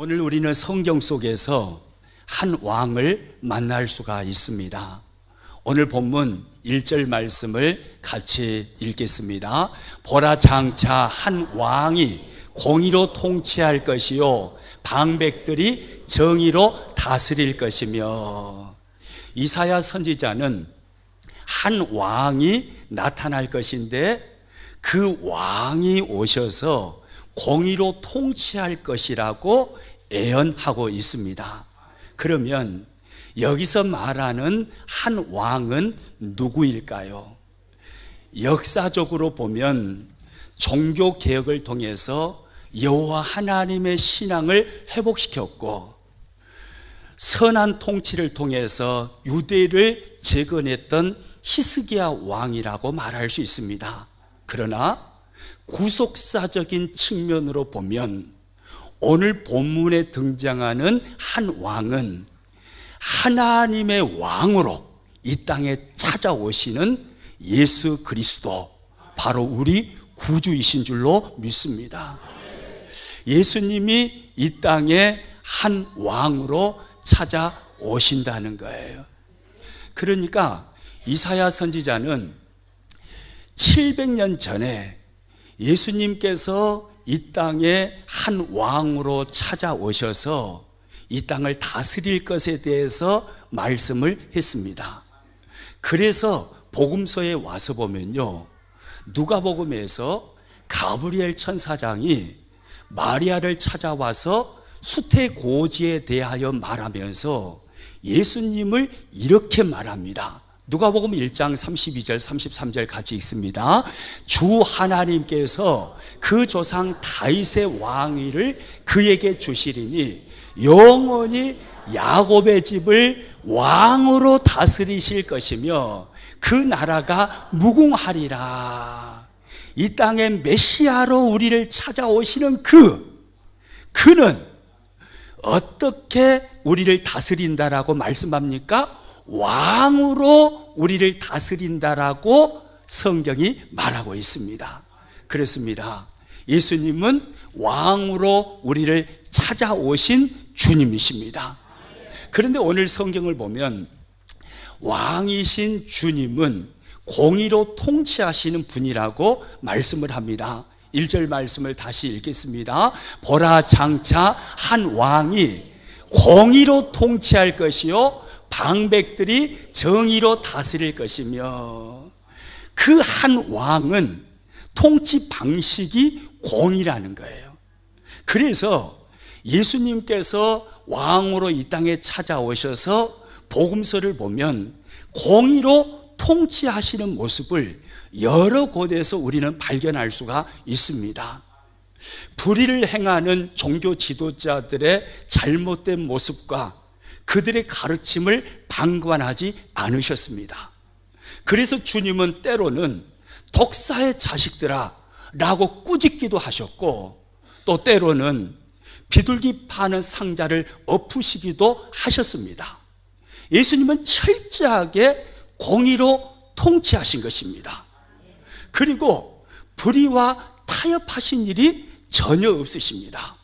오늘 우리는 성경 속에서 한 왕을 만날 수가 있습니다. 오늘 본문 1절 말씀을 같이 읽겠습니다. 보라, 장차 한 왕이 공의로 통치할 것이요 방백들이 정의로 다스릴 것이며. 이사야 선지자는 한 왕이 나타날 것인데 그 왕이 오셔서 공의로 통치할 것이라고 예언하고 있습니다. 그러면 여기서 말하는 한 왕은 누구일까요? 역사적으로 보면 종교 개혁을 통해서 여호와 하나님의 신앙을 회복시켰고 선한 통치를 통해서 유대를 재건했던 히스기야 왕이라고 말할 수 있습니다. 그러나 구속사적인 측면으로 보면 오늘 본문에 등장하는 한 왕은 하나님의 왕으로 이 땅에 찾아오시는 예수 그리스도, 바로 우리 구주이신 줄로 믿습니다. 예수님이 이 땅에 한 왕으로 찾아오신다는 거예요. 그러니까 이사야 선지자는 700년 전에 예수님께서 이 땅에 한 왕으로 찾아오셔서 이 땅을 다스릴 것에 대해서 말씀을 했습니다. 그래서 복음서에 와서 보면요, 누가복음에서 가브리엘 천사장이 마리아를 찾아와서 수태고지에 대하여 말하면서 예수님을 이렇게 말합니다. 누가복음 1장 32절 33절 같이 읽습니다. 주 하나님께서 그 조상 다윗의 왕위를 그에게 주시리니 영원히 야곱의 집을 왕으로 다스리실 것이며 그 나라가 무궁하리라. 이 땅에 메시아로 우리를 찾아오시는 그는 어떻게 우리를 다스린다라고 말씀합니까? 왕으로 우리를 다스린다라고 성경이 말하고 있습니다. 그렇습니다. 예수님은 왕으로 우리를 찾아오신 주님이십니다. 그런데 오늘 성경을 보면 왕이신 주님은 공의로 통치하시는 분이라고 말씀을 합니다. 1절 말씀을 다시 읽겠습니다. 보라, 장차 한 왕이 공의로 통치할 것이요 방백들이 정의로 다스릴 것이며. 그 한 왕은 통치 방식이 공의라는 거예요. 그래서 예수님께서 왕으로 이 땅에 찾아오셔서 복음서를 보면 공의로 통치하시는 모습을 여러 곳에서 우리는 발견할 수가 있습니다. 불의를 행하는 종교 지도자들의 잘못된 모습과 그들의 가르침을 방관하지 않으셨습니다. 그래서 주님은 때로는 독사의 자식들아 라고 꾸짖기도 하셨고, 또 때로는 비둘기 파는 상자를 엎으시기도 하셨습니다. 예수님은 철저하게 공의로 통치하신 것입니다. 그리고 불의와 타협하신 일이 전혀 없으십니다.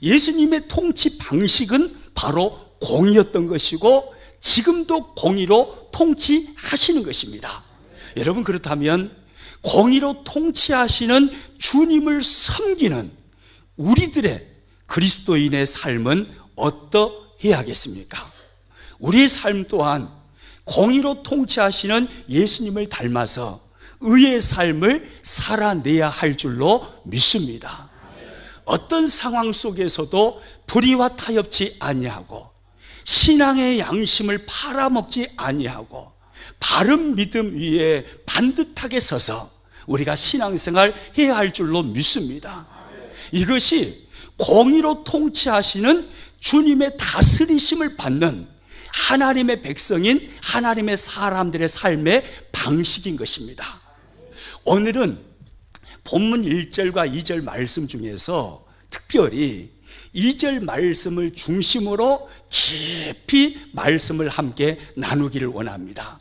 예수님의 통치 방식은 바로 공의였던 것이고 지금도 공의로 통치하시는 것입니다. 여러분, 그렇다면 공의로 통치하시는 주님을 섬기는 우리들의 그리스도인의 삶은 어떠해야겠습니까? 우리의 삶 또한 공의로 통치하시는 예수님을 닮아서 의의 삶을 살아내야 할 줄로 믿습니다. 어떤 상황 속에서도 불의와 타협치 아니하고 신앙의 양심을 팔아먹지 아니하고 바른 믿음 위에 반듯하게 서서 우리가 신앙생활 해야 할 줄로 믿습니다. 이것이 공의로 통치하시는 주님의 다스리심을 받는 하나님의 백성인 하나님의 사람들의 삶의 방식인 것입니다. 오늘은 본문 1절과 2절 말씀 중에서 특별히 2절 말씀을 중심으로 깊이 말씀을 함께 나누기를 원합니다.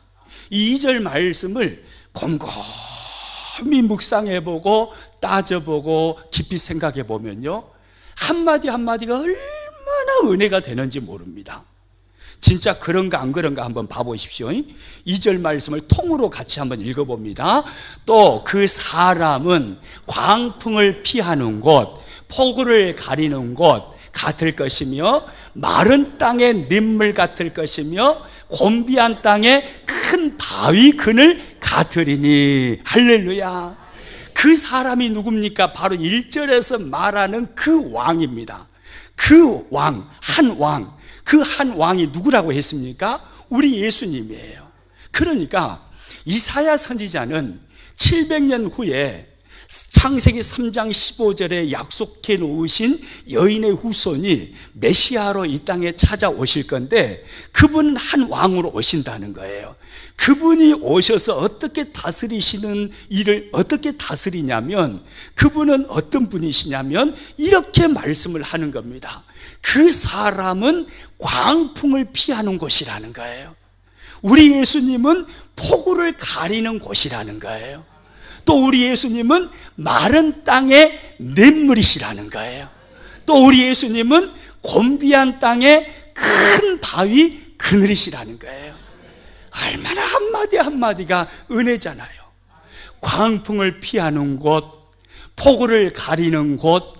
이 2절 말씀을 곰곰이 묵상해보고 따져보고 깊이 생각해보면요, 한마디 한마디가 얼마나 은혜가 되는지 모릅니다. 진짜 그런가 안 그런가 한번 봐보십시오. 2절 말씀을 통으로 같이 한번 읽어봅니다. 또 그 사람은 광풍을 피하는 곳, 폭우를 가리는 곳 같을 것이며 마른 땅의 냇물 같을 것이며 곤비한 땅의 큰 바위 그늘 같으리니. 할렐루야. 그 사람이 누굽니까? 바로 1절에서 말하는 그 왕입니다. 그 왕, 한 왕. 그 한 왕이 누구라고 했습니까? 우리 예수님이에요. 그러니까 이사야 선지자는 700년 후에 창세기 3장 15절에 약속해 놓으신 여인의 후손이 메시아로 이 땅에 찾아오실 건데 그분은 한 왕으로 오신다는 거예요. 그분이 오셔서 어떻게 다스리시는 일을 어떻게 다스리냐면 그분은 어떤 분이시냐면 이렇게 말씀을 하는 겁니다. 그 사람은 광풍을 피하는 곳이라는 거예요. 우리 예수님은 폭우를 가리는 곳이라는 거예요. 또 우리 예수님은 마른 땅의 냇물이시라는 거예요. 또 우리 예수님은 곤비한 땅의 큰 바위 그늘이시라는 거예요. 얼마나 한마디 한마디가 은혜잖아요. 광풍을 피하는 곳, 폭우를 가리는 곳,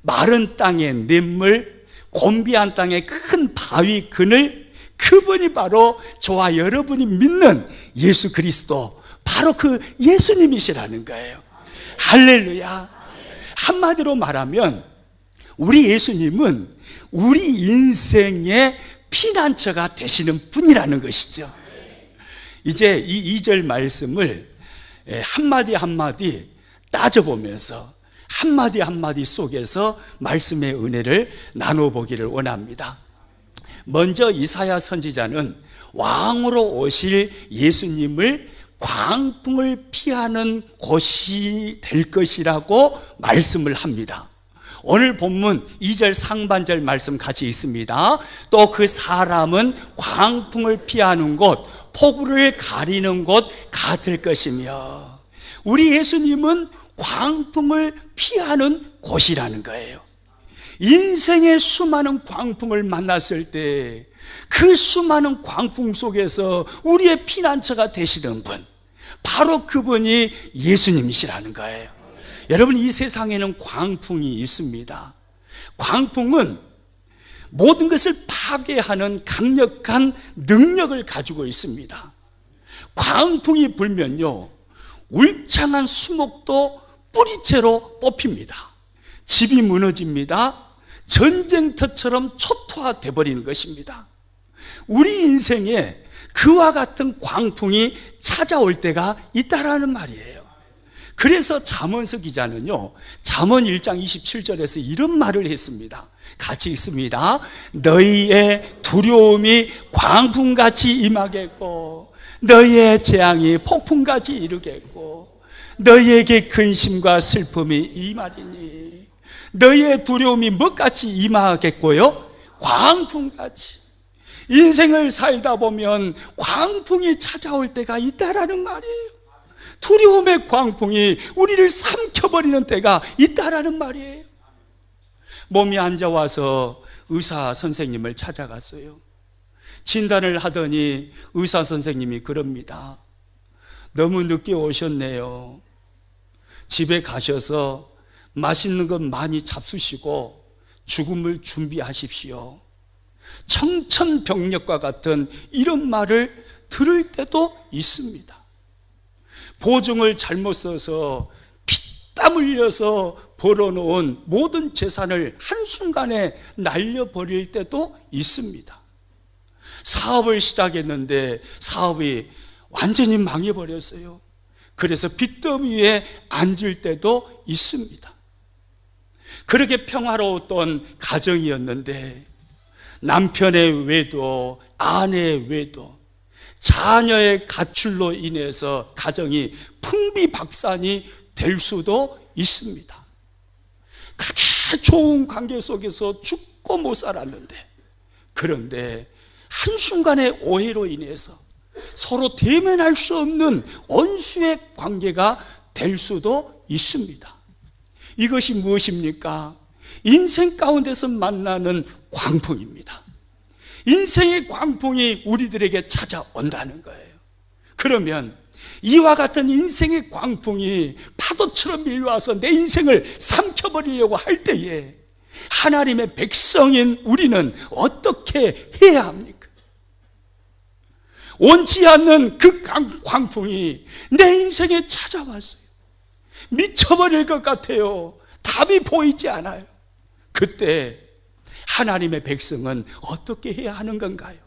마른 땅의 냇물, 곤비한 땅의 큰 바위 그늘, 그분이 바로 저와 여러분이 믿는 예수 그리스도, 바로 그 예수님이시라는 거예요. 할렐루야. 한마디로 말하면 우리 예수님은 우리 인생의 피난처가 되시는 분이라는 것이죠. 이제 이 2절 말씀을 한마디 한마디 따져보면서 한마디 한마디 속에서 말씀의 은혜를 나눠보기를 원합니다. 먼저 이사야 선지자는 왕으로 오실 예수님을 광풍을 피하는 곳이 될 것이라고 말씀을 합니다. 오늘 본문 2절 상반절 말씀 같이 있습니다. 또 그 사람은 광풍을 피하는 곳, 폭우를 가리는 곳 같을 것이며, 우리 예수님은 광풍을 피하는 곳이라는 거예요. 인생의 수많은 광풍을 만났을 때 그 수많은 광풍 속에서 우리의 피난처가 되시는 분, 바로 그분이 예수님이시라는 거예요. 여러분, 이 세상에는 광풍이 있습니다. 광풍은 모든 것을 파괴하는 강력한 능력을 가지고 있습니다. 광풍이 불면요, 울창한 수목도 뿌리채로 뽑힙니다. 집이 무너집니다. 전쟁터처럼 초토화돼 버리는 것입니다. 우리 인생에 그와 같은 광풍이 찾아올 때가 있다라는 말이에요. 그래서 잠언서 기자는요, 잠언 1장 27절에서 이런 말을 했습니다. 같이 있습니다. 너희의 두려움이 광풍같이 임하겠고 너희의 재앙이 폭풍같이 이르겠고 너희에게 근심과 슬픔이 임하리니. 너희의 두려움이 뭐같이 임하겠고요? 광풍같이. 인생을 살다 보면 광풍이 찾아올 때가 있다라는 말이에요. 두려움의 광풍이 우리를 삼켜버리는 때가 있다라는 말이에요. 몸이 안 좋아서 의사 선생님을 찾아갔어요. 진단을 하더니 의사 선생님이 그럽니다. 너무 늦게 오셨네요. 집에 가셔서 맛있는 것 많이 잡수시고 죽음을 준비하십시오. 청천벽력과 같은 이런 말을 들을 때도 있습니다. 보증을 잘못 써서 피땀 흘려서 벌어놓은 모든 재산을 한순간에 날려버릴 때도 있습니다. 사업을 시작했는데 사업이 완전히 망해버렸어요. 그래서 빚더미에 앉을 때도 있습니다. 그렇게 평화로웠던 가정이었는데 남편의 외도, 아내의 외도, 자녀의 가출로 인해서 가정이 풍비박산이 될 수도 있습니다. 그렇게 좋은 관계 속에서 죽고 못 살았는데, 그런데 한순간의 오해로 인해서 서로 대면할 수 없는 원수의 관계가 될 수도 있습니다. 이것이 무엇입니까? 인생 가운데서 만나는 광풍입니다. 인생의 광풍이 우리들에게 찾아온다는 거예요. 그러면 이와 같은 인생의 광풍이 파도처럼 밀려와서 내 인생을 삼켜버리려고 할 때에 하나님의 백성인 우리는 어떻게 해야 합니까? 원치 않는 그 광풍이 내 인생에 찾아왔어요. 미쳐버릴 것 같아요. 답이 보이지 않아요. 그때 하나님의 백성은 어떻게 해야 하는 건가요?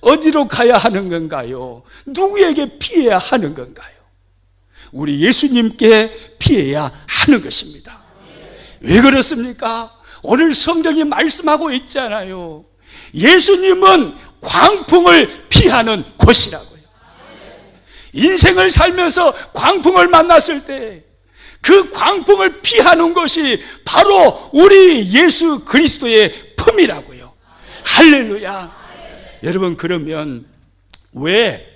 어디로 가야 하는 건가요? 누구에게 피해야 하는 건가요? 우리 예수님께 피해야 하는 것입니다. 왜 그렇습니까? 오늘 성경이 말씀하고 있잖아요. 예수님은 광풍을 피하는 곳이라고요. 인생을 살면서 광풍을 만났을 때 그 광풍을 피하는 것이 바로 우리 예수 그리스도의 품이라고요. 할렐루야. 여러분, 그러면 왜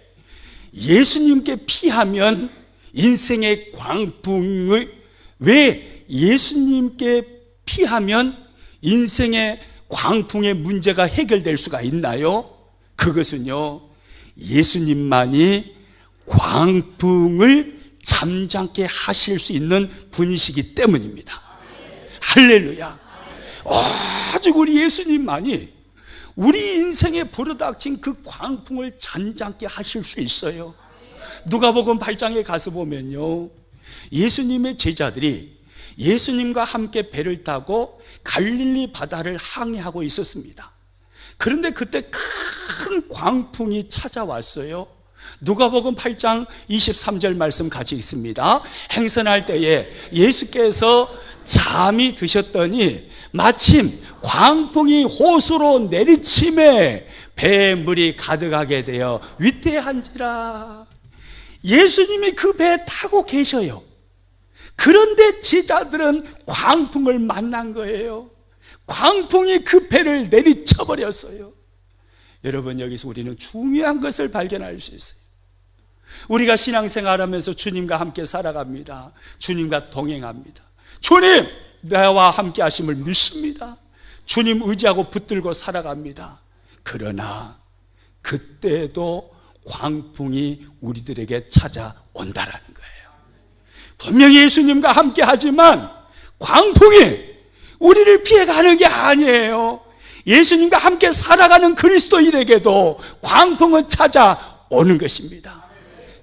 예수님께 피하면 인생의 광풍을, 왜 예수님께 피하면 인생의 광풍의 문제가 해결될 수가 있나요? 그것은요, 예수님만이 광풍을 잠잠케 하실 수 있는 분이시기 때문입니다. 할렐루야. 오직 우리 예수님만이 우리 인생에 불어닥친 그 광풍을 잠잠케 하실 수 있어요. 누가복음 8장에 가서 보면요, 예수님의 제자들이 예수님과 함께 배를 타고 갈릴리 바다를 항해하고 있었습니다. 그런데 그때 큰 광풍이 찾아왔어요. 누가복음 8장 23절 말씀 같이 읽습니다. 행선할 때에 예수께서 잠이 드셨더니 마침 광풍이 호수로 내리침에 배에 물이 가득하게 되어 위태한지라. 예수님이 그 배에 타고 계셔요. 그런데 제자들은 광풍을 만난 거예요. 광풍이 그 배를 내리쳐버렸어요. 여러분, 여기서 우리는 중요한 것을 발견할 수 있어요. 우리가 신앙생활하면서 주님과 함께 살아갑니다. 주님과 동행합니다. 주님, 나와 함께 하심을 믿습니다. 주님 의지하고 붙들고 살아갑니다. 그러나 그때도 광풍이 우리들에게 찾아온다라는 거예요. 분명히 예수님과 함께 하지만 광풍이 우리를 피해가는 게 아니에요. 예수님과 함께 살아가는 그리스도인에게도 광풍은 찾아오는 것입니다.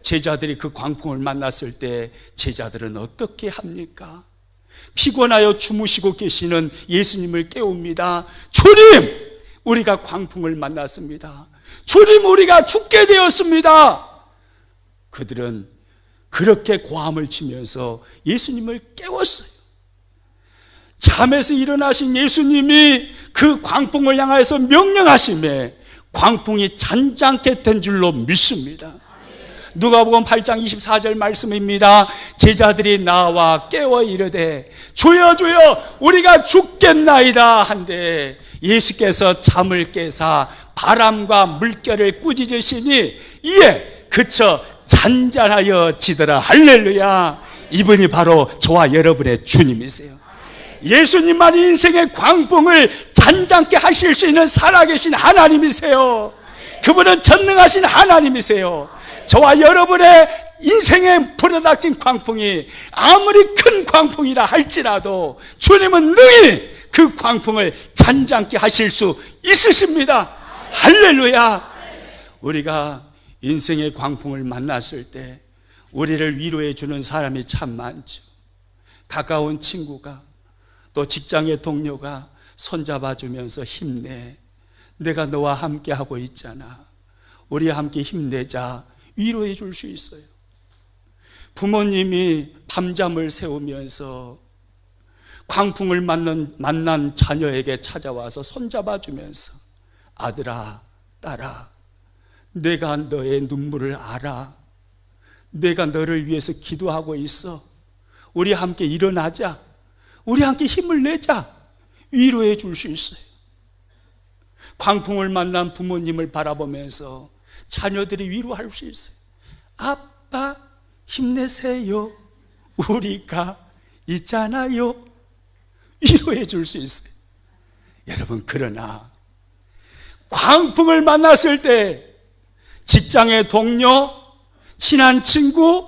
제자들이 그 광풍을 만났을 때 제자들은 어떻게 합니까? 피곤하여 주무시고 계시는 예수님을 깨웁니다. 주님, 우리가 광풍을 만났습니다. 주님, 우리가 죽게 되었습니다. 그들은 그렇게 고함을 치면서 예수님을 깨웠어요. 잠에서 일어나신 예수님이 그 광풍을 향하여서 명령하심에 광풍이 잔잔케 된 줄로 믿습니다. 누가복음 8장 24절 말씀입니다. 제자들이 나와 깨워 이르되 주여 주여 우리가 죽겠나이다 한데 예수께서 잠을 깨사 바람과 물결을 꾸짖으시니 이에 그쳐 잔잔하여 지더라. 할렐루야. 이분이 바로 저와 여러분의 주님이세요. 예수님만이 인생의 광풍을 잔잔케 하실 수 있는 살아계신 하나님이세요. 그분은 전능하신 하나님이세요. 저와 여러분의 인생에 불어닥친 광풍이 아무리 큰 광풍이라 할지라도 주님은 능히 그 광풍을 잔잔케 하실 수 있으십니다. 할렐루야. 우리가 인생의 광풍을 만났을 때 우리를 위로해 주는 사람이 참 많죠. 가까운 친구가, 또 직장의 동료가 손잡아 주면서 힘내, 내가 너와 함께 하고 있잖아, 우리 함께 힘내자, 위로해 줄 수 있어요. 부모님이 밤잠을 새우면서 광풍을 만난 자녀에게 찾아와서 손잡아 주면서 아들아, 딸아, 내가 너의 눈물을 알아. 내가 너를 위해서 기도하고 있어. 우리 함께 일어나자. 우리 함께 힘을 내자. 위로해 줄 수 있어요. 광풍을 만난 부모님을 바라보면서 자녀들이 위로할 수 있어요. 아빠 힘내세요. 우리가 있잖아요. 위로해 줄 수 있어요. 여러분, 그러나 광풍을 만났을 때 직장의 동료, 친한 친구,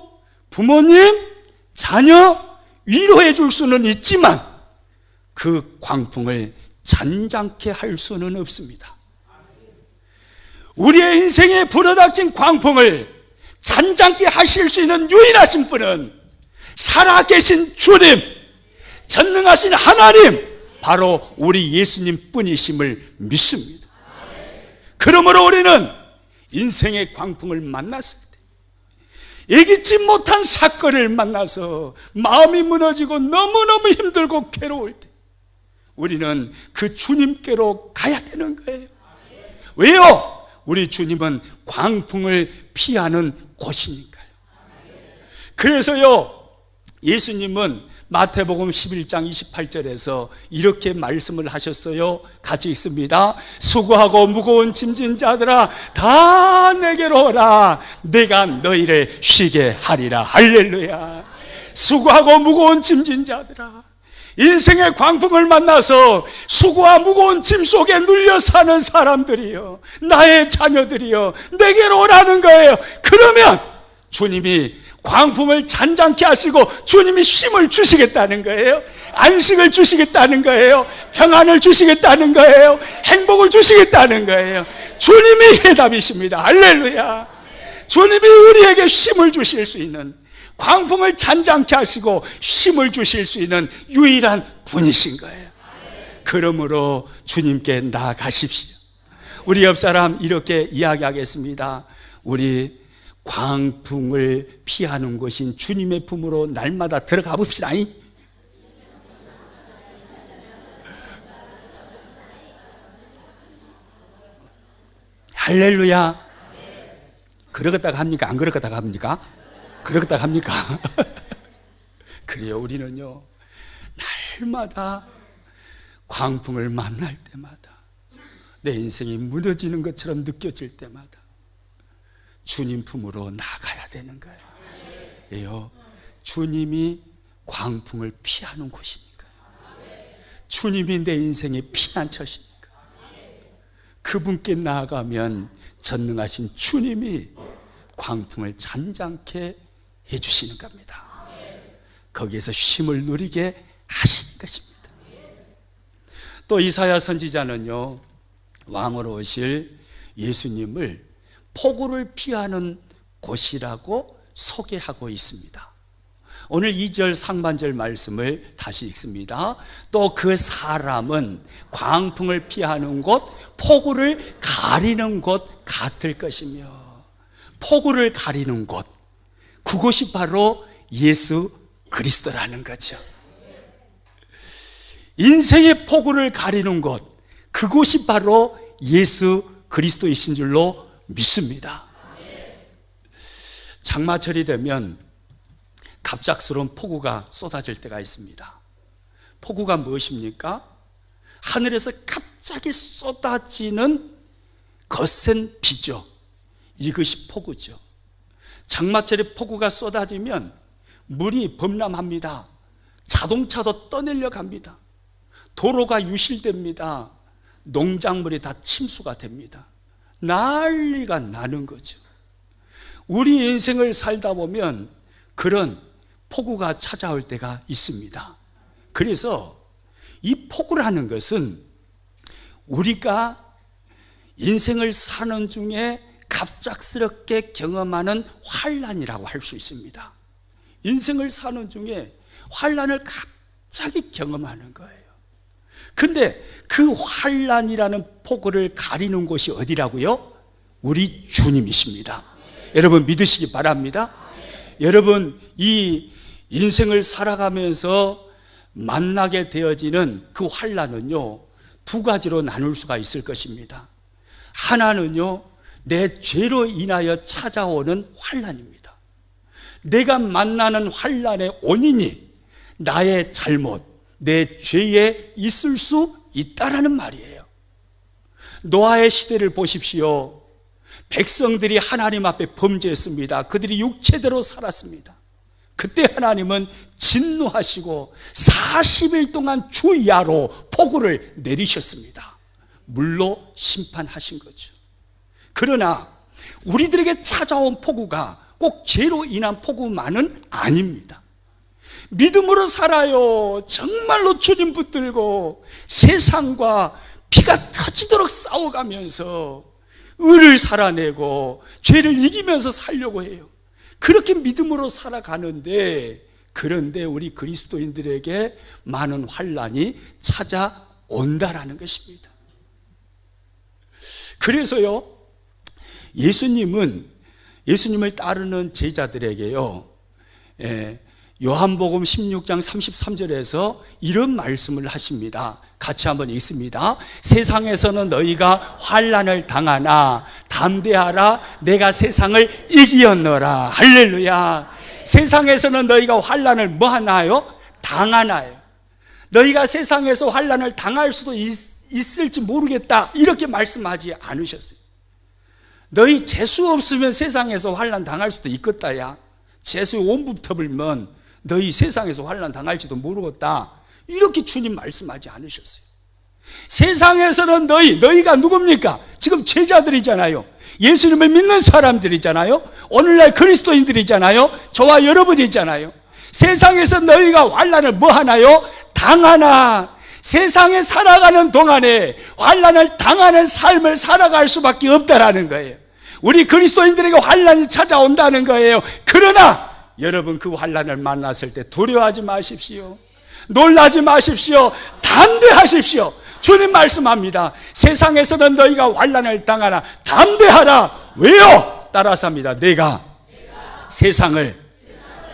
부모님, 자녀 위로해 줄 수는 있지만 그 광풍을 잔잔케 할 수는 없습니다. 우리의 인생에 불어닥친 광풍을 잔잔케 하실 수 있는 유일하신 분은 살아계신 주님, 전능하신 하나님, 바로 우리 예수님 뿐이심을 믿습니다. 그러므로 우리는 인생의 광풍을 만났을 때, 예기치 못한 사건을 만나서 마음이 무너지고 너무너무 힘들고 괴로울 때 우리는 그 주님께로 가야 되는 거예요. 왜요? 우리 주님은 광풍을 피하는 곳이니까요. 그래서요, 예수님은 마태복음 11장 28절에서 이렇게 말씀을 하셨어요. 같이 읽습니다. 수고하고 무거운 짐진 자들아 다 내게로 오라. 내가 너희를 쉬게 하리라. 할렐루야. 수고하고 무거운 짐진 자들아, 인생의 광풍을 만나서 수고와 무거운 짐 속에 눌려 사는 사람들이요, 나의 자녀들이요, 내게로 오라는 거예요. 그러면 주님이 광풍을 잔잔케 하시고 주님이 쉼을 주시겠다는 거예요. 안식을 주시겠다는 거예요. 평안을 주시겠다는 거예요. 행복을 주시겠다는 거예요. 주님이 해답이십니다. 할렐루야. 주님이 우리에게 쉼을 주실 수 있는, 광풍을 잔잔케 하시고 쉼을 주실 수 있는 유일한 분이신 거예요. 그러므로 주님께 나아가십시오. 우리 옆 사람 이렇게 이야기하겠습니다. 우리 광풍을 피하는 곳인 주님의 품으로 날마다 들어가 봅시다. 할렐루야. 그러겠다가 합니까? 안 그러겠다가 합니까? 그러겠다가 합니까? 그래요. 우리는요, 날마다 광풍을 만날 때마다, 내 인생이 무너지는 것처럼 느껴질 때마다 주님 품으로 나가야 되는 거예요. 왜요? 주님이 광풍을 피하는 곳이니까요. 주님이 내 인생의 피난처시니까. 그분께 나아가면 전능하신 주님이 광풍을 잔잔케 해주시는 겁니다. 거기에서 쉼을 누리게 하시는 것입니다. 또 이사야 선지자는요, 왕으로 오실 예수님을 폭우를 피하는 곳이라고 소개하고 있습니다. 오늘 2절 상반절 말씀을 다시 읽습니다. 또 그 사람은 광풍을 피하는 곳, 폭우를 가리는 곳 같을 것이며, 폭우를 가리는 곳, 그곳이 바로 예수 그리스도라는 거죠. 인생의 폭우를 가리는 곳, 그곳이 바로 예수 그리스도이신 줄로 믿습니다. 장마철이 되면 갑작스러운 폭우가 쏟아질 때가 있습니다. 폭우가 무엇입니까? 하늘에서 갑자기 쏟아지는 거센 비죠. 이것이 폭우죠. 장마철에 폭우가 쏟아지면 물이 범람합니다. 자동차도 떠내려 갑니다. 도로가 유실됩니다. 농작물이 다 침수가 됩니다. 난리가 나는 거죠. 우리 인생을 살다 보면 그런 폭우가 찾아올 때가 있습니다. 그래서 이 폭우라는 것은 우리가 인생을 사는 중에 갑작스럽게 경험하는 환난이라고 할 수 있습니다. 인생을 사는 중에 환난을 갑자기 경험하는 거예요. 근데 그 환난이라는 폭우를 가리는 곳이 어디라고요? 우리 주님이십니다. 여러분 믿으시기 바랍니다. 여러분, 이 인생을 살아가면서 만나게 되어지는 그 환난은요, 두 가지로 나눌 수가 있을 것입니다. 하나는요, 내 죄로 인하여 찾아오는 환난입니다. 내가 만나는 환난의 원인이 나의 잘못, 내 죄에 있을 수 있다라는 말이에요. 노아의 시대를 보십시오. 백성들이 하나님 앞에 범죄했습니다. 그들이 육체대로 살았습니다. 그때 하나님은 진노하시고 40일 동안 주야로 폭우를 내리셨습니다. 물로 심판하신 거죠. 그러나 우리들에게 찾아온 폭우가 꼭 죄로 인한 폭우만은 아닙니다. 믿음으로 살아요. 정말로 주님 붙들고 세상과 피가 터지도록 싸워가면서 의를 살아내고 죄를 이기면서 살려고 해요. 그렇게 믿음으로 살아가는데, 그런데 우리 그리스도인들에게 많은 환난이 찾아온다라는 것입니다. 그래서요, 예수님을 따르는 제자들에게요, 요한복음 16장 33절에서 이런 말씀을 하십니다. 같이 한번 읽습니다. 세상에서는 너희가 환난을 당하나 담대하라, 내가 세상을 이기었노라. 할렐루야. 세상에서는 너희가 환난을 뭐 하나요? 당하나요? 너희가 세상에서 환난을 당할 수도 있을지 모르겠다, 이렇게 말씀하지 않으셨어요. 너희 재수 없으면 세상에서 환난 당할 수도 있겠다야. 재수에 온부터 불면 너희 세상에서 환난 당할지도 모르겠다, 이렇게 주님 말씀하지 않으셨어요. 세상에서는 너희가 누굽니까? 지금 제자들이잖아요. 예수님을 믿는 사람들이잖아요. 오늘날 그리스도인들이잖아요. 저와 여러분이잖아요. 세상에서 너희가 환난을 뭐 하나요? 당하나. 세상에 살아가는 동안에 환난을 당하는 삶을 살아갈 수밖에 없다라는 거예요. 우리 그리스도인들에게 환난이 찾아온다는 거예요. 그러나 여러분, 그 환난을 만났을 때 두려워하지 마십시오. 놀라지 마십시오. 담대하십시오. 주님 말씀합니다. 세상에서는 너희가 환난을 당하나 담대하라. 왜요? 따라서 합니다. 내가 세상을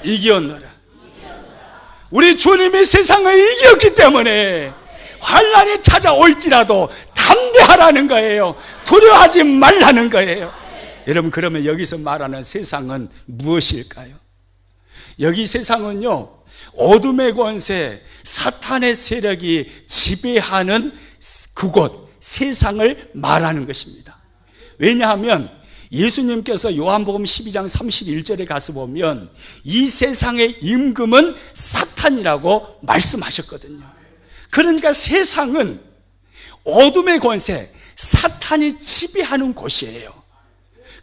이겼노라. 우리 주님이 세상을 이겼기 때문에 환난이 찾아올지라도 담대하라는 거예요. 두려워하지 말라는 거예요. 여러분, 그러면 여기서 말하는 세상은 무엇일까요? 여기 세상은요, 어둠의 권세, 사탄의 세력이 지배하는 그곳, 세상을 말하는 것입니다. 왜냐하면 예수님께서 요한복음 12장 31절에 가서 보면 이 세상의 임금은 사탄이라고 말씀하셨거든요. 그러니까 세상은 어둠의 권세, 사탄이 지배하는 곳이에요.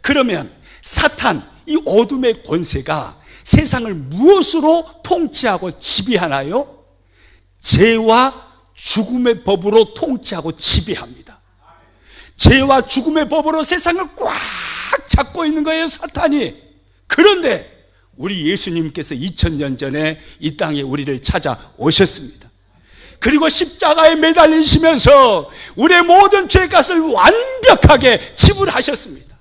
그러면 사탄, 이 어둠의 권세가 세상을 무엇으로 통치하고 지배하나요? 죄와 죽음의 법으로 통치하고 지배합니다. 죄와 죽음의 법으로 세상을 꽉 잡고 있는 거예요, 사탄이. 그런데 우리 예수님께서 2000년 전에 이 땅에 우리를 찾아오셨습니다. 그리고 십자가에 매달리시면서 우리의 모든 죄값을 완벽하게 지불하셨습니다.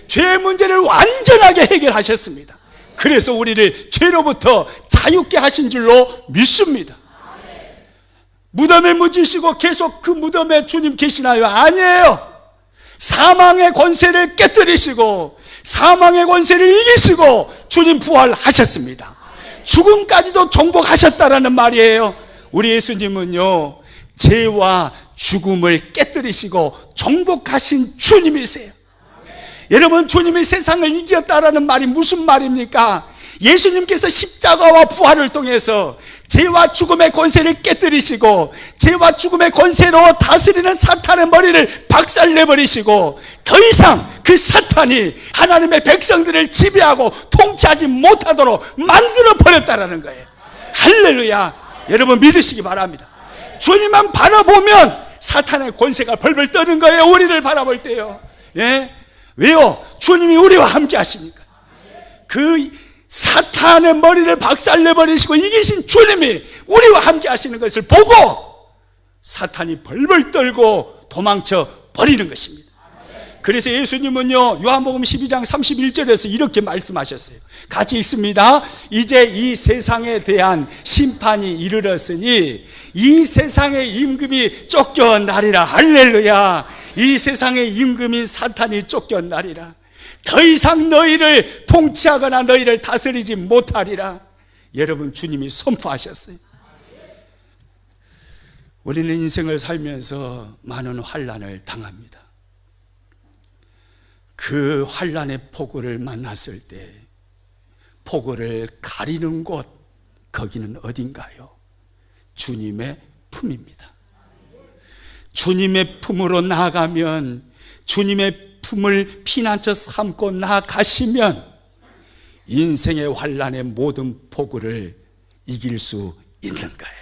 죄의 문제를 완전하게 해결하셨습니다. 그래서 우리를 죄로부터 자유케 하신 줄로 믿습니다. 무덤에 묻히시고 계속 그 무덤에 주님 계시나요? 아니에요. 사망의 권세를 깨뜨리시고 사망의 권세를 이기시고 주님 부활하셨습니다. 죽음까지도 정복하셨다라는 말이에요. 우리 예수님은요, 죄와 죽음을 깨뜨리시고 정복하신 주님이세요. 여러분, 주님이 세상을 이겼다라는 말이 무슨 말입니까? 예수님께서 십자가와 부활을 통해서 죄와 죽음의 권세를 깨뜨리시고 죄와 죽음의 권세로 다스리는 사탄의 머리를 박살내버리시고 더 이상 그 사탄이 하나님의 백성들을 지배하고 통치하지 못하도록 만들어버렸다라는 거예요. 할렐루야. 여러분, 믿으시기 바랍니다. 주님만 바라보면 사탄의 권세가 벌벌 떠는 거예요. 우리를 바라볼 때요. 예? 왜요? 주님이 우리와 함께 하십니까? 그 사탄의 머리를 박살내버리시고 이기신 주님이 우리와 함께 하시는 것을 보고 사탄이 벌벌 떨고 도망쳐 버리는 것입니다. 그래서 예수님은요, 요한복음 12장 31절에서 이렇게 말씀하셨어요. 같이 읽습니다. 이제 이 세상에 대한 심판이 이르렀으니 이 세상의 임금이 쫓겨나리라. 할렐루야. 이 세상의 임금인 사탄이 쫓겨나리라. 더 이상 너희를 통치하거나 너희를 다스리지 못하리라. 여러분, 주님이 선포하셨어요. 우리는 인생을 살면서 많은 환난을 당합니다. 그 환난의 폭우를 만났을 때 포구를 가리는 곳, 거기는 어딘가요? 주님의 품입니다. 주님의 품으로 나아가면, 주님의 품을 피난처 삼고 나아가시면 인생의 환난의 모든 포구를 이길 수 있는 거예요.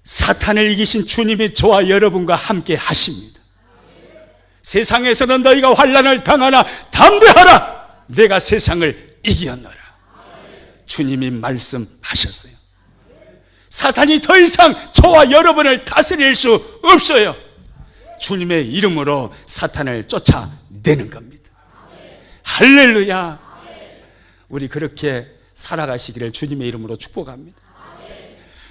사탄을 이기신 주님이 저와 여러분과 함께 하십니다. 세상에서는 너희가 환난을 당하나 담대하라, 내가 세상을 이겼노라. 주님이 말씀하셨어요. 사탄이 더 이상 저와 여러분을 다스릴 수 없어요. 주님의 이름으로 사탄을 쫓아내는 겁니다. 할렐루야. 우리 그렇게 살아가시기를 주님의 이름으로 축복합니다.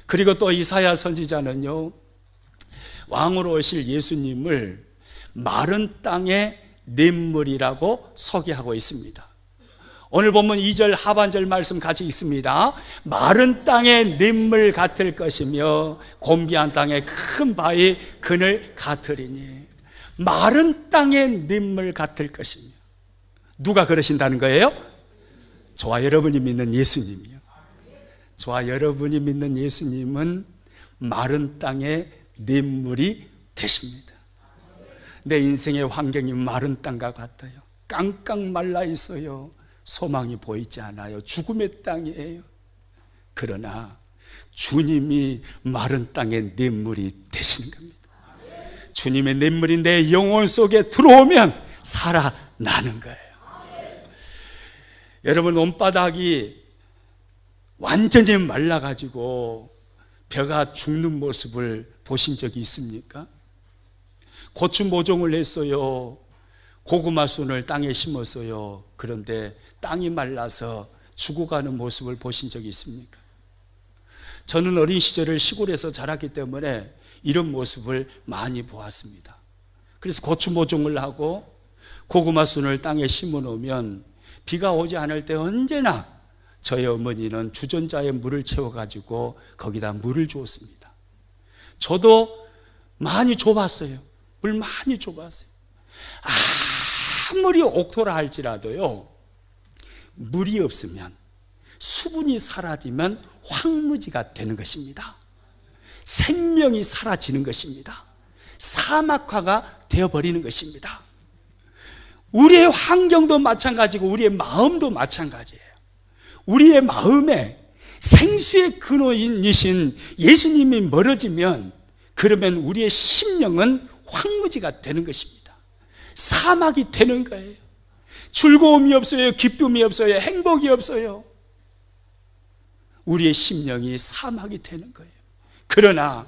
그리고 또 이사야 선지자는요, 왕으로 오실 예수님을 마른 땅의 냇물이라고 소개하고 있습니다. 오늘 본문 2절 하반절 말씀 같이 있습니다. 마른 땅의 냇물 같을 것이며 곤비한 땅의 큰 바위 그늘 같으리니. 마른 땅의 냇물 같을 것이며. 누가 그러신다는 거예요? 저와 여러분이 믿는 예수님이요. 저와 여러분이 믿는 예수님은 마른 땅의 냇물이 되십니다. 내 인생의 환경이 마른 땅과 같아요. 깡깡 말라 있어요. 소망이 보이지 않아요. 죽음의 땅이에요. 그러나 주님이 마른 땅의 냇물이 되시는 겁니다. 주님의 냇물이 내 영혼 속에 들어오면 살아나는 거예요. 여러분, 온바닥이 완전히 말라가지고 벼가 죽는 모습을 보신 적이 있습니까? 고추 모종을 했어요. 고구마 순을 땅에 심었어요. 그런데 땅이 말라서 죽어가는 모습을 보신 적이 있습니까? 저는 어린 시절을 시골에서 자랐기 때문에 이런 모습을 많이 보았습니다. 그래서 고추 모종을 하고 고구마 순을 땅에 심어 놓으면 비가 오지 않을 때 언제나 저희 어머니는 주전자에 물을 채워가지고 거기다 물을 주었습니다. 저도 많이 줘봤어요. 물 많이 줘봤어요. 아무리 옥토라 할지라도요, 물이 없으면, 수분이 사라지면 황무지가 되는 것입니다. 생명이 사라지는 것입니다. 사막화가 되어버리는 것입니다. 우리의 환경도 마찬가지고 우리의 마음도 마찬가지예요. 우리의 마음에 생수의 근원이신 예수님이 멀어지면, 그러면 우리의 심령은 황무지가 되는 것입니다. 사막이 되는 거예요. 즐거움이 없어요. 기쁨이 없어요. 행복이 없어요. 우리의 심령이 사막이 되는 거예요. 그러나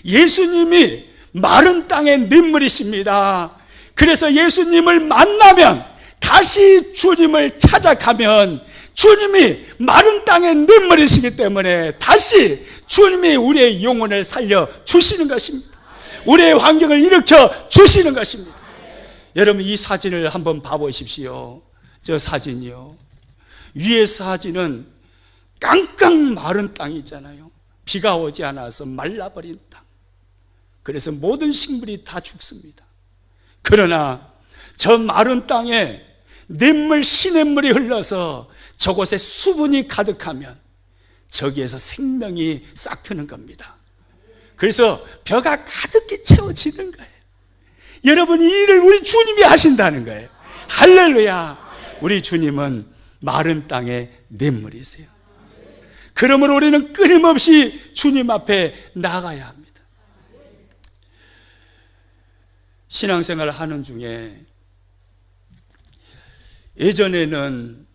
예수님이 마른 땅의 냇물이십니다. 그래서 예수님을 만나면, 다시 주님을 찾아가면 주님이 마른 땅의 냇물이시기 때문에 다시 주님이 우리의 영혼을 살려주시는 것입니다. 우리의 환경을 일으켜 주시는 것입니다. 여러분, 이 사진을 한번 봐보십시오. 저 사진이요, 위에 사진은 깡깡 마른 땅이잖아요. 비가 오지 않아서 말라버린 땅. 그래서 모든 식물이 다 죽습니다. 그러나 저 마른 땅에 냇물, 시냇물이 흘러서 저곳에 수분이 가득하면 저기에서 생명이 싹 트는 겁니다. 그래서 벼가 가득히 채워지는 거예요. 여러분, 이 일을 우리 주님이 하신다는 거예요. 할렐루야. 우리 주님은 마른 땅의 냇물이세요. 그러므로 우리는 끊임없이 주님 앞에 나가야 합니다. 신앙생활을 하는 중에 예전에는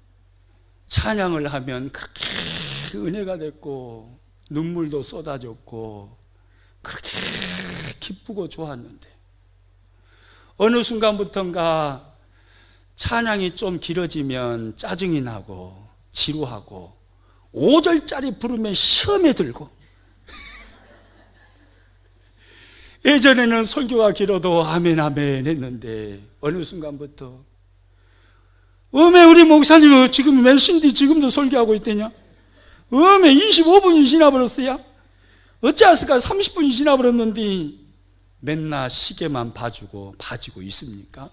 찬양을 하면 그렇게 은혜가 됐고 눈물도 쏟아졌고 그렇게 기쁘고 좋았는데, 어느 순간부터인가 찬양이 좀 길어지면 짜증이 나고 지루하고 5절짜리 부르면 시험에 들고, 예전에는 설교가 길어도 아멘 아멘 했는데 어느 순간부터 우리 목사님 지금 몇 시인데 지금도 설교하고 있대냐? 25분이 지나버렸어요. 어찌하실까? 30분이 지나버렸는데 맨날 시계만 봐주고 있습니까?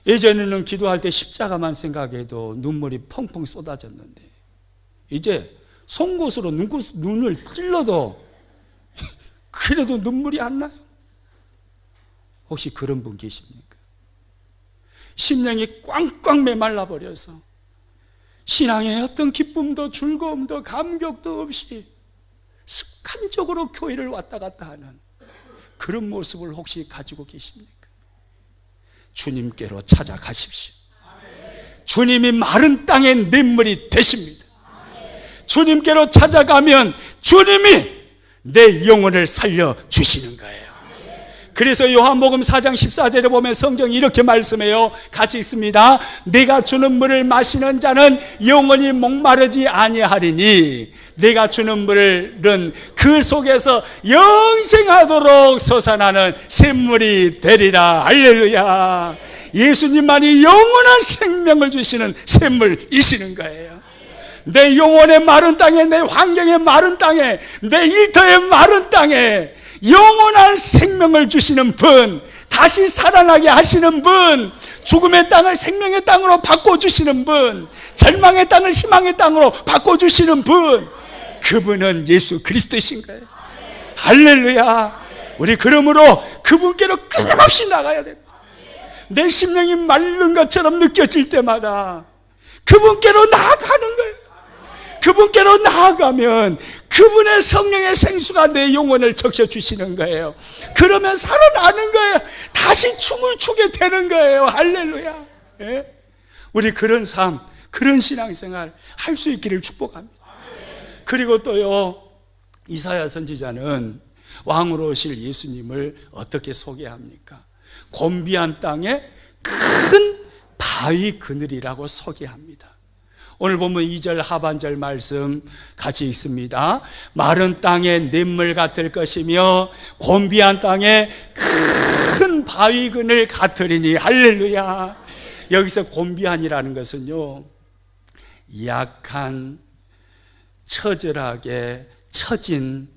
예전에는 기도할 때 십자가만 생각해도 눈물이 펑펑 쏟아졌는데 이제 송곳으로 눈을 찔러도 그래도 눈물이 안 나요. 혹시 그런 분 계십니까? 심령이 꽝꽝 메말라 버려서 신앙의 어떤 기쁨도 즐거움도 감격도 없이 습관적으로 교회를 왔다 갔다 하는 그런 모습을 혹시 가지고 계십니까? 주님께로 찾아가십시오. 주님이 마른 땅의 냇물이 되십니다. 주님께로 찾아가면 주님이 내 영혼을 살려주시는 거예요. 그래서 요한복음 4장 14절에 보면 성경이 이렇게 말씀해요. 같이 읽습니다. 내가 주는 물을 마시는 자는 영원히 목마르지 아니하리니 내가 주는 물은 그 속에서 영생하도록 솟아나는 샘물이 되리라. 할렐루야. 예수님만이 영원한 생명을 주시는 샘물이시는 거예요. 내 영혼의 마른 땅에, 내 환경의 마른 땅에, 내 일터의 마른 땅에 영원한 생명을 주시는 분, 다시 살아나게 하시는 분, 죽음의 땅을 생명의 땅으로 바꿔주시는 분, 절망의 땅을 희망의 땅으로 바꿔주시는 분, 그분은 예수 그리스도이신 거예요. 할렐루야. 우리 그러므로 그분께로 끊임없이 나가야 됩니다. 내 심령이 마른 것처럼 느껴질 때마다 그분께로 나아가는 거예요. 그분께로 나아가면 그분의 성령의 생수가 내 영혼을 적셔주시는 거예요. 그러면 살아나는 거예요. 다시 춤을 추게 되는 거예요. 할렐루야. 예? 우리 그런 삶, 그런 신앙생활 할 수 있기를 축복합니다. 그리고 또요, 이사야 선지자는 왕으로 오실 예수님을 어떻게 소개합니까? 곤비한 땅에 큰 바위 그늘이라고 소개합니다. 오늘 보면 2절 하반절 말씀 같이 읽습니다. 마른 땅에 냇물 같을 것이며 곤비한 땅에 큰 바위 그늘 같으리니. 할렐루야. 여기서 곤비한이라는 것은요, 약한, 처절하게 처진,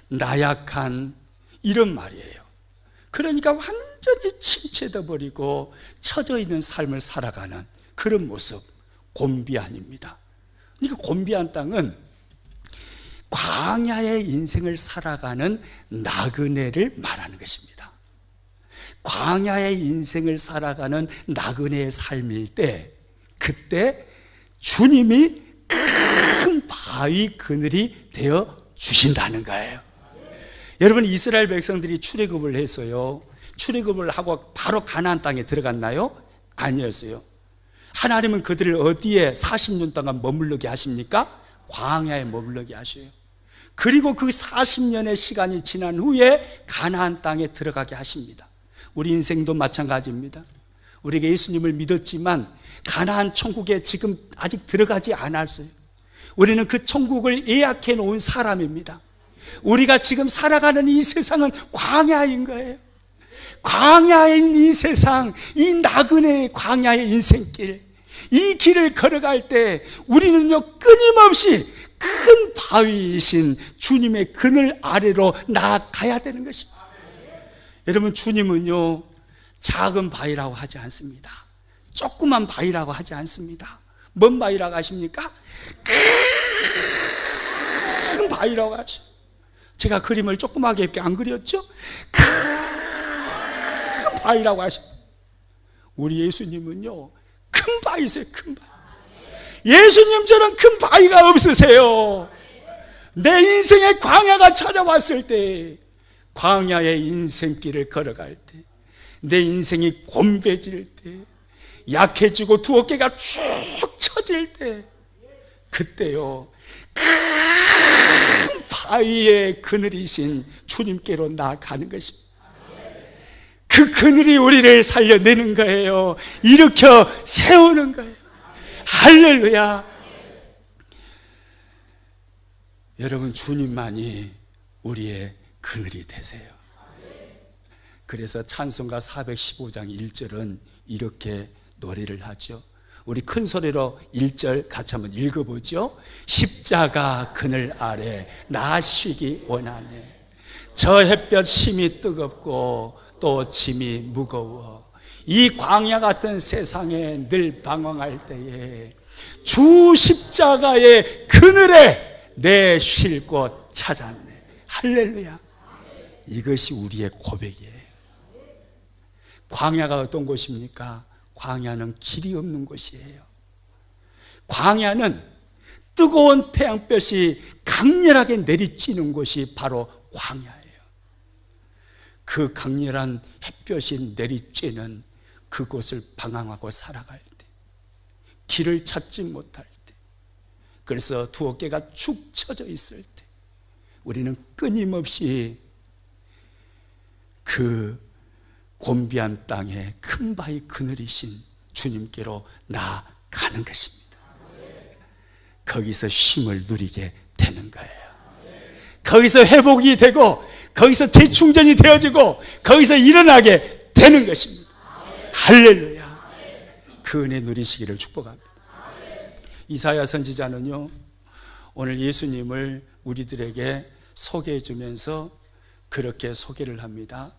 나약한 이런 말이에요. 그러니까 완전히 침체돼 버리고 처져 있는 삶을 살아가는 그런 모습, 곤비한입니다. 그러니까 곤비한 땅은 광야의 인생을 살아가는 나그네를 말하는 것입니다. 광야의 인생을 살아가는 나그네의 삶일 때, 그때 주님이 큰 바위 그늘이 되어 주신다는 거예요. 여러분, 이스라엘 백성들이 출애굽을 해서요, 출애굽을 하고 바로 가나안 땅에 들어갔나요? 아니었어요. 하나님은 그들을 어디에 40년 동안 머물르게 하십니까? 광야에 머물르게 하셔요. 그리고 그 40년의 시간이 지난 후에 가나안 땅에 들어가게 하십니다. 우리 인생도 마찬가지입니다. 우리가 예수님을 믿었지만 가나안 천국에 지금 아직 들어가지 않았어요. 우리는 그 천국을 예약해 놓은 사람입니다. 우리가 지금 살아가는 이 세상은 광야인 거예요. 광야인 이 세상, 이 나그네의 광야의 인생길, 이 길을 걸어갈 때 우리는요, 끊임없이 큰 바위이신 주님의 그늘 아래로 나아가야 되는 것입니다. 여러분, 주님은요, 작은 바위라고 하지 않습니다. 조그만 바위라고 하지 않습니다. 뭔 바위라고 하십니까? 큰 바위라고 하죠. 제가 그림을 조그맣게 이렇게 안 그렸죠? 큰 바위라고 하죠. 우리 예수님은요, 큰 바위세요. 큰 바위. 예수님처럼 큰 바위가 없으세요. 내 인생의 광야가 찾아왔을 때, 광야의 인생길을 걸어갈 때, 내 인생이 곤배질 때, 약해지고 두 어깨가 쭉 처질 때, 그때요, 큰 바위의 그늘이신 주님께로 나아가는 것입니다. 그 그늘이 우리를 살려내는 거예요. 일으켜 세우는 거예요. 할렐루야. 여러분, 주님만이 우리의 그늘이 되세요. 그래서 찬송가 415장 1절은 이렇게 노래를 하죠. 우리 큰 소리로 1절 같이 한번 읽어보죠. 십자가 그늘 아래 나 쉬기 원하네. 저 햇볕 심이 뜨겁고 또 짐이 무거워 이 광야 같은 세상에 늘 방황할 때에 주 십자가의 그늘에 내 쉴 곳 찾았네. 할렐루야. 이것이 우리의 고백이에요. 광야가 어떤 곳입니까? 광야는 길이 없는 곳이에요. 광야는 뜨거운 태양볕이 강렬하게 내리쬐는 곳이 바로 광야예요. 그 강렬한 햇볕이 내리쬐는 그곳을 방황하고 살아갈 때, 길을 찾지 못할 때, 그래서 두 어깨가 축 처져 있을 때 우리는 끊임없이 그 곤비한 땅에 큰 바위 그늘이신 주님께로 나아가는 것입니다. 거기서 쉼을 누리게 되는 거예요. 거기서 회복이 되고, 거기서 재충전이 되어지고, 거기서 일어나게 되는 것입니다. 할렐루야. 그 은혜 누리시기를 축복합니다. 이사야 선지자는요, 오늘 예수님을 우리들에게 소개해 주면서 그렇게 소개를 합니다.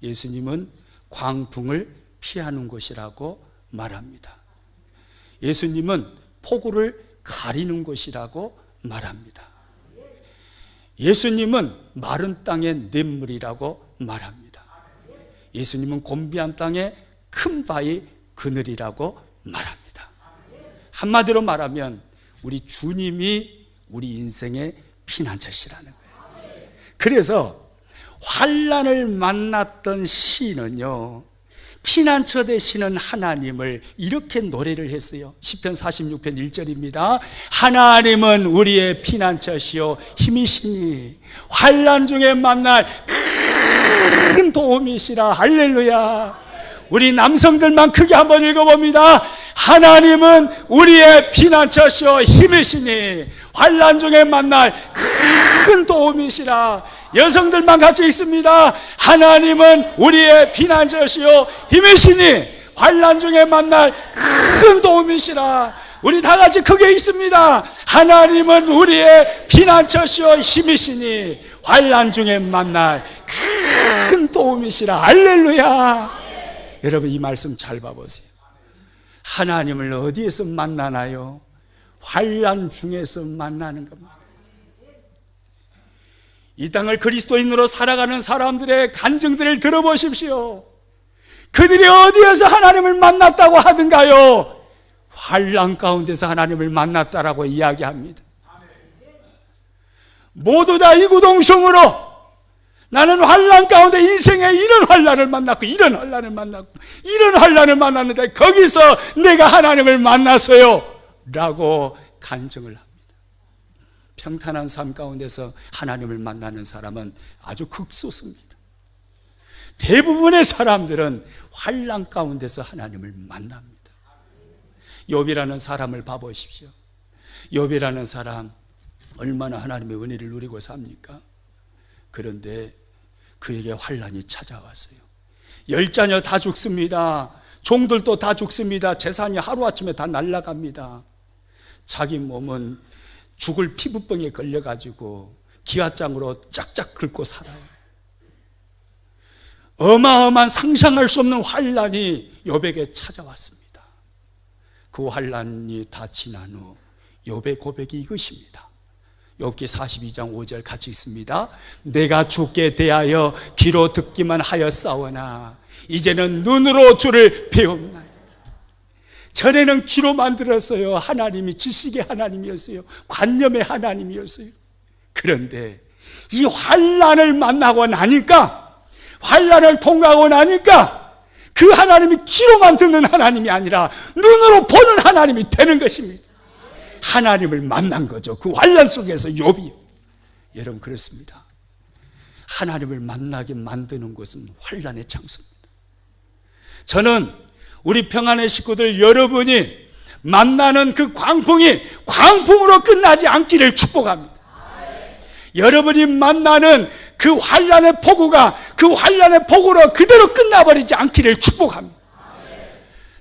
예수님은 광풍을 피하는 곳이라고 말합니다. 예수님은 폭우를 가리는 곳이라고 말합니다. 예수님은 마른 땅의 냇물이라고 말합니다. 예수님은 곤비한 땅의 큰 바위 그늘이라고 말합니다. 한마디로 말하면 우리 주님이 우리 인생의 피난처시라는 거예요. 그래서 환난을 만났던 시인은요, 피난처 되시는 하나님을 이렇게 노래를 했어요. 시편 46편 1절입니다. 하나님은 우리의 피난처시요 힘이시니 환난 중에 만날 큰 도움이시라. 할렐루야. 우리 남성들만 크게 한번 읽어봅니다. 하나님은 우리의 피난처시요 힘이시니 환난 중에 만날 큰 도움이시라. 여성들만 같이 읽습니다. 하나님은 우리의 피난처시요 힘이시니 환난 중에 만날 큰 도움이시라. 우리 다 같이 크게 읽습니다. 하나님은 우리의 피난처시요 힘이시니 환난 중에 만날 큰 도움이시라. 할렐루야. 여러분, 이 말씀 잘 봐보세요. 하나님을 어디에서 만나나요? 환난 중에서 만나는 겁니다. 이 땅을 그리스도인으로 살아가는 사람들의 간증들을 들어보십시오. 그들이 어디에서 하나님을 만났다고 하든가요, 환난 가운데서 하나님을 만났다라고 이야기합니다. 모두 다 이구동성으로 나는 환난 가운데 인생에 이런 환난을 만났고 이런 환난을 만났고 이런 환난을 만났는데 거기서 내가 하나님을 만났어요 라고 간증을 합니다. 평탄한 삶 가운데서 하나님을 만나는 사람은 아주 극소수입니다. 대부분의 사람들은 환난 가운데서 하나님을 만납니다. 욥이라는 사람을 봐보십시오. 욥이라는 사람 얼마나 하나님의 은혜를 누리고 삽니까? 그런데 그에게 환난이 찾아왔어요. 10자녀 다 죽습니다. 종들도 다 죽습니다. 재산이 하루아침에 다 날아갑니다. 자기 몸은 죽을 피부병에 걸려가지고 기와장으로 짝짝 긁고 살아요. 어마어마한 상상할 수 없는 환난이 욥에게 찾아왔습니다. 그 환난이 다 지난 후 욥의 고백이 이것입니다. 욥기 42장 5절 같이 읽습니다. 내가 주께 대하여 귀로 듣기만 하였사오나 이제는 눈으로 주를 배웁나이다. 전에는 귀로만 들었어요. 하나님이 지식의 하나님이었어요. 관념의 하나님이었어요. 그런데 이 환난을 만나고 나니까, 환난을 통과하고 나니까 그 하나님이 귀로만 듣는 하나님이 아니라 눈으로 보는 하나님이 되는 것입니다. 하나님을 만난 거죠. 그 환난 속에서 욥이. 여러분, 그렇습니다. 하나님을 만나게 만드는 것은 환난의 장소입니다. 저는 우리 평안의 식구들 여러분이 만나는 그 광풍이 광풍으로 끝나지 않기를 축복합니다. 여러분이 만나는 그 환난의 폭우가 그 환난의 폭우로 그대로 끝나버리지 않기를 축복합니다.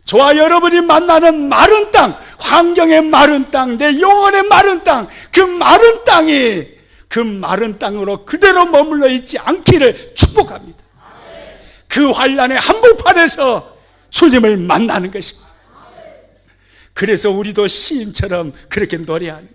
저와 여러분이 만나는 마른 땅, 환경의 마른 땅, 내 영혼의 마른 땅, 그 마른 땅이 그 마른 땅으로 그대로 머물러 있지 않기를 축복합니다. 그 환난의 한복판에서 주님을 만나는 것입니다. 그래서 우리도 시인처럼 그렇게 노래하는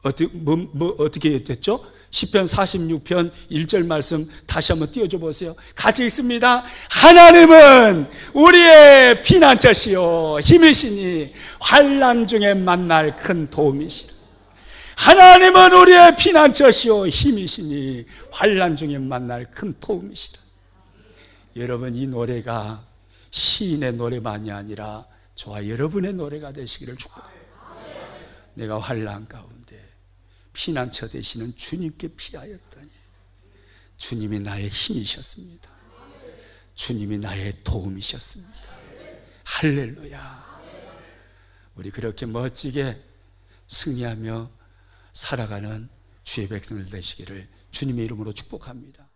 거예요. 어떻게 됐죠? 시편 46편 1절 말씀 다시 한번 띄워줘 보세요. 같이 읽습니다. 하나님은 우리의 피난처시요 힘이시니 환난 중에 만날 큰 도움이시라. 하나님은 우리의 피난처시요 힘이시니 환난 중에 만날 큰 도움이시라. 여러분, 이 노래가 시인의 노래만이 아니라 저와 여러분의 노래가 되시기를 축복합니다. 내가 환난 가운데 피난처 되시는 주님께 피하였더니 주님이 나의 힘이셨습니다. 주님이 나의 도움이셨습니다. 할렐루야. 우리 그렇게 멋지게 승리하며 살아가는 주의 백성들 되시기를 주님의 이름으로 축복합니다.